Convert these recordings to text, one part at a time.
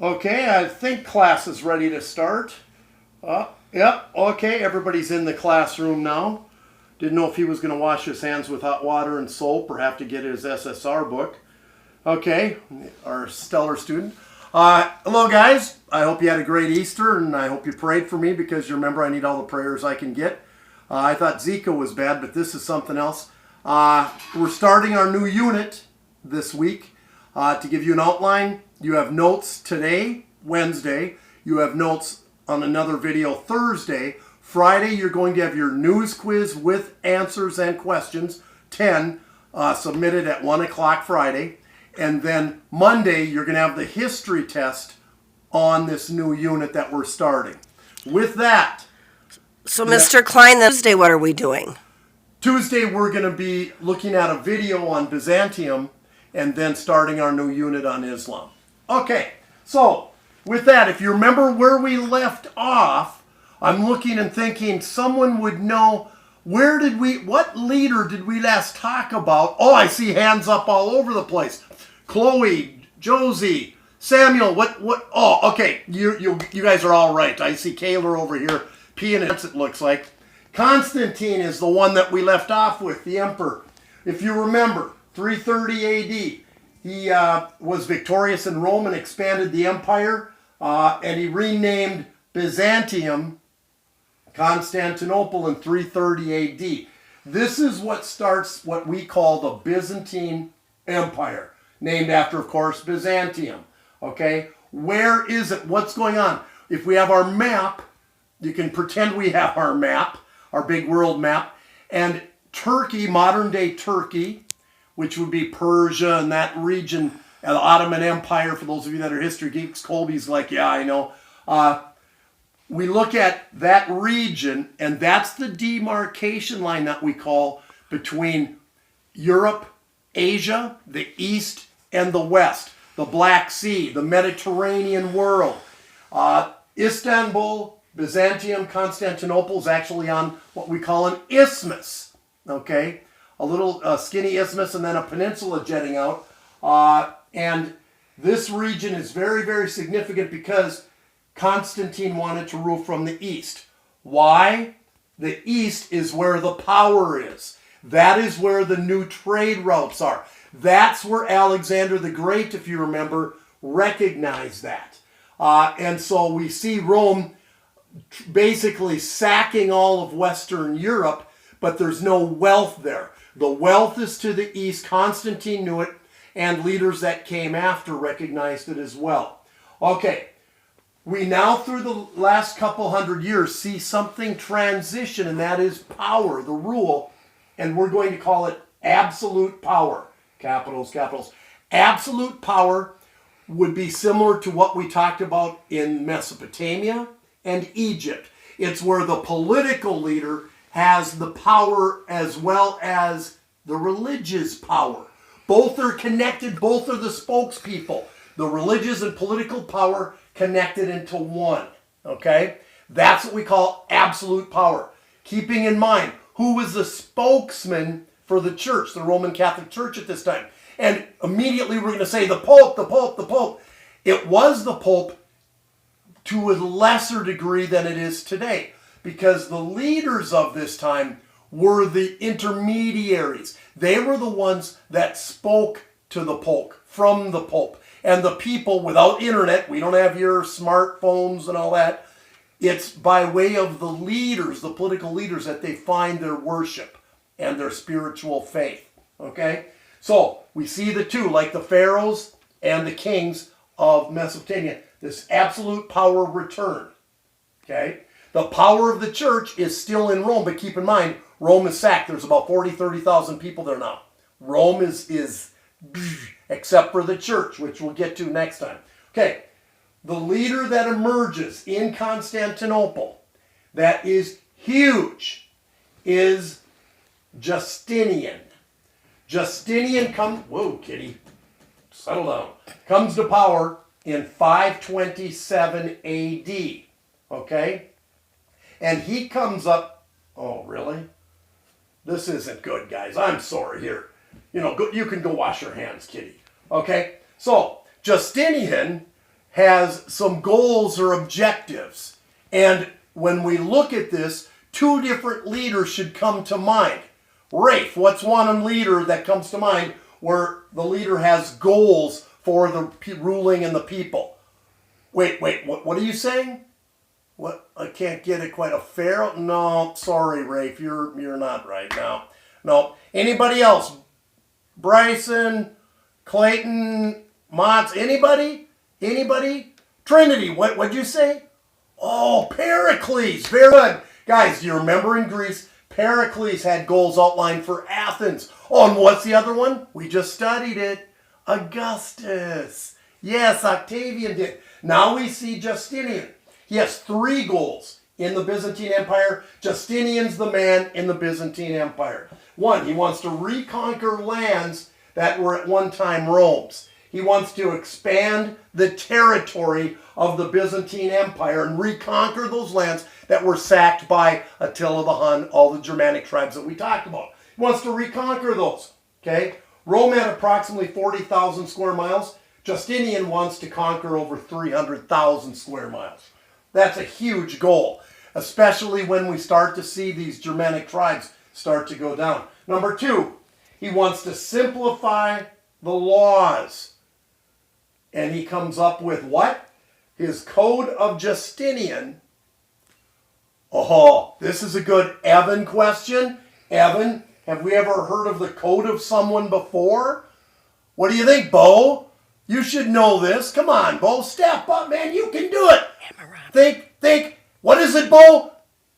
Okay, I think class is ready to start. Yep, okay, everybody's in the classroom now. Didn't know if he was going to wash his hands with hot water and soap or have to get his SSR book. Okay, our stellar student. Hello, guys. I hope you had a great Easter, and I hope you prayed for me because you remember I need all the prayers I can get. I thought Zika was bad, but this is something else. We're starting our new unit this week. To give you an outline, you have notes today, Wednesday. You have notes on another video Thursday. Friday, you're going to have your news quiz with answers and questions, 10, submitted at 1 o'clock Friday. And then Monday, you're going to have the history test on this new unit that we're starting. With that... So, Mr. Klein, Tuesday, what are we doing? Tuesday, we're going to be looking at a video on Byzantium and then starting our new unit on Islam. Okay, so with that, if you remember where we left off, I'm looking and thinking someone would know what leader did we last talk about? Oh, I see hands up all over the place. Chloe, Josie, Samuel, oh, okay, you guys are all right. I see Kaylor over here, peeing it looks like. Constantine is the one that we left off with, the emperor. If you remember, 330 AD, he was victorious in Rome and expanded the empire, and he renamed Byzantium Constantinople in 330 AD. This is what starts what we call the Byzantine Empire, named after, of course, Byzantium. Okay, where is it? What's going on? If we have our map, you can pretend we have our map, our big world map, and Turkey, modern-day Turkey, which would be Persia and that region, the Ottoman Empire, for those of you that are history geeks. Colby's like, yeah, I know. We look at that region, and that's the demarcation line that we call between Europe, Asia, the East, and the West, the Black Sea, the Mediterranean world. Istanbul, Byzantium, Constantinople is actually on what we call an isthmus, okay? A little skinny isthmus and then a peninsula jetting out. And this region is very, very significant because Constantine wanted to rule from the east. Why? The east is where the power is. That is where the new trade routes are. That's where Alexander the Great, if you remember, recognized that. And so we see Rome basically sacking all of Western Europe, but there's no wealth there. The wealth is to the east. Constantine knew it, and leaders that came after recognized it as well. Okay, we now through the last couple hundred years see something transition, and that is power, the rule, and we're going to call it absolute power. Capitals, capitals. Absolute power would be similar to what we talked about in Mesopotamia and Egypt. It's where the political leader has the power as well as the religious power. Both are connected, both are the spokespeople. The religious and political power connected into one, okay? That's what we call absolute power. Keeping in mind, who was the spokesman for the church, the Roman Catholic Church at this time? And immediately we're going to say the Pope, the Pope, the Pope. It was the Pope to a lesser degree than it is today, because the leaders of this time were the intermediaries. They were the ones that spoke to the Pope, from the Pope. And the people, without internet, we don't have your smartphones and all that, it's by way of the leaders, the political leaders, that they find their worship and their spiritual faith. Okay? So, we see the two, like the pharaohs and the kings of Mesopotamia. This absolute power return. Okay? The power of the church is still in Rome, but keep in mind, Rome is sacked. There's about 30,000 people there now. Rome is except for the church, which we'll get to next time. Okay, the leader that emerges in Constantinople that is huge is Justinian. Justinian whoa, kitty, settle down, comes to power in 527 AD, okay? And he comes up, oh, really? This isn't good, guys. I'm sorry here. You know, you can go wash your hands, kitty. Okay? So, Justinian has some goals or objectives. And when we look at this, two different leaders should come to mind. Rafe, what's one leader that comes to mind where the leader has goals for the ruling and the people? Wait, what are you saying? What? I can't get it quite. A pharaoh? No, sorry, Rafe, you're not right now. No. Anybody else? Bryson, Clayton, Motts, anybody? Anybody? Trinity, what'd you say? Oh, Pericles, very good. Guys, do you remember in Greece, Pericles had goals outlined for Athens. Oh, and what's the other one? We just studied it. Augustus. Yes, Octavian did. Now we see Justinian. He has 3 goals in the Byzantine Empire. Justinian's the man in the Byzantine Empire. 1, he wants to reconquer lands that were at one time Rome's. He wants to expand the territory of the Byzantine Empire and reconquer those lands that were sacked by Attila the Hun, all the Germanic tribes that we talked about. He wants to reconquer those. Okay? Rome had approximately 40,000 square miles. Justinian wants to conquer over 300,000 square miles. That's a huge goal, especially when we start to see these Germanic tribes start to go down. Number 2, he wants to simplify the laws. And he comes up with what? His Code of Justinian. Oh, this is a good Evan question. Evan, have we ever heard of the code of someone before? What do you think, Bo? You should know this. Come on, Bo. Step up, man. You can do it. Think. What is it, Bo?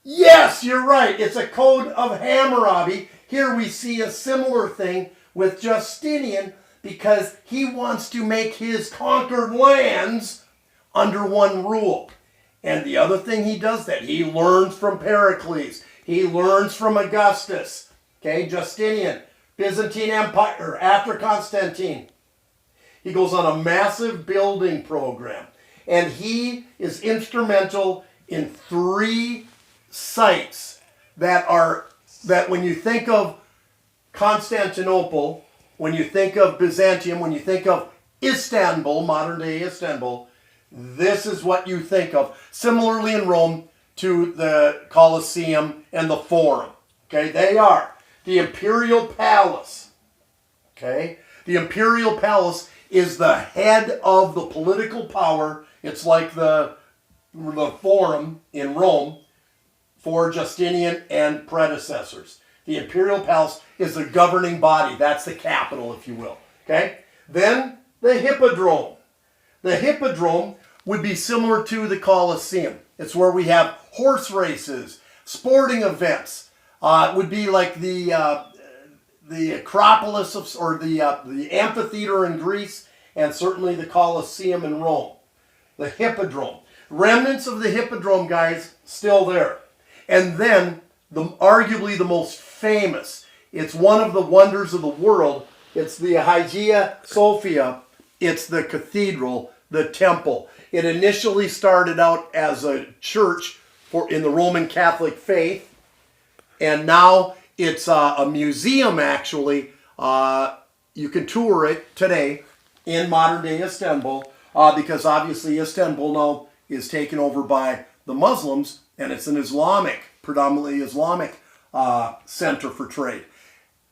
Yes, you're right. It's a code of Hammurabi. Here we see a similar thing with Justinian because he wants to make his conquered lands under one rule. And the other thing he does that, he learns from Pericles. He learns from Augustus. Okay, Justinian, Byzantine Empire, after Constantine. He goes on a massive building program. And he is instrumental in 3 sites that when you think of Constantinople, when you think of Byzantium, when you think of Istanbul, modern day Istanbul, this is what you think of. Similarly in Rome to the Colosseum and the Forum. Okay, they are the Imperial Palace. Okay, the Imperial Palace is the head of the political power. It's like the Forum in Rome for Justinian and predecessors. The Imperial Palace is the governing body. That's the capital, if you will. Okay? Then the Hippodrome. The Hippodrome would be similar to the Colosseum. It's where we have horse races, sporting events. It would be like the Acropolis or the amphitheater in Greece, and certainly the Colosseum in Rome. The Hippodrome. Remnants of the Hippodrome, guys, still there. And then, arguably the most famous, it's one of the wonders of the world, it's the Hagia Sophia. It's the cathedral, the temple. It initially started out as a church in the Roman Catholic faith, and now it's a museum, actually. You can tour it today in modern-day Istanbul, because obviously Istanbul now is taken over by the Muslims, and it's an predominantly Islamic center for trade.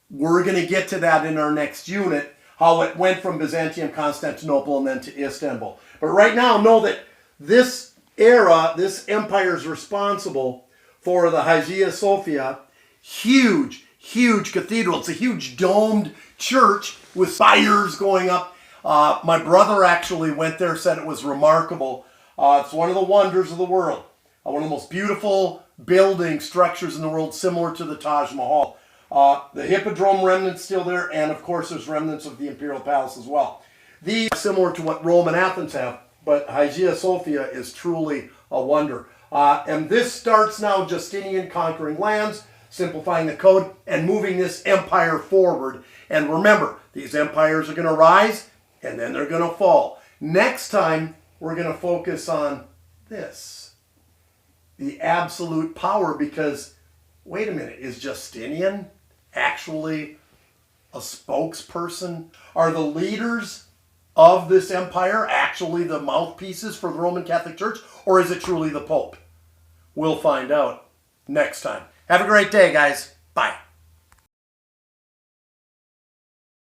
We're going to get to that in our next unit, how it went from Byzantium, Constantinople, and then to Istanbul. But right now, know that this era, this empire is responsible for the Hagia Sophia, huge cathedral. It's a huge domed church with spires going up. My brother actually went there, said it was remarkable. It's one of the wonders of the world. One of the most beautiful building structures in the world, similar to the Taj Mahal. The Hippodrome remnants still there, and of course there's remnants of the Imperial Palace as well. These are similar to what Rome and Athens have, but Hagia Sophia is truly a wonder. And this starts now Justinian conquering lands, simplifying the code, and moving this empire forward. And remember, these empires are going to rise, and then they're going to fall. Next time, we're going to focus on this. The absolute power, because, wait a minute, is Justinian actually a spokesperson? Are the leaders of this empire actually the mouthpieces for the Roman Catholic Church, or is it truly the Pope? We'll find out next time. Have a great day, guys. Bye.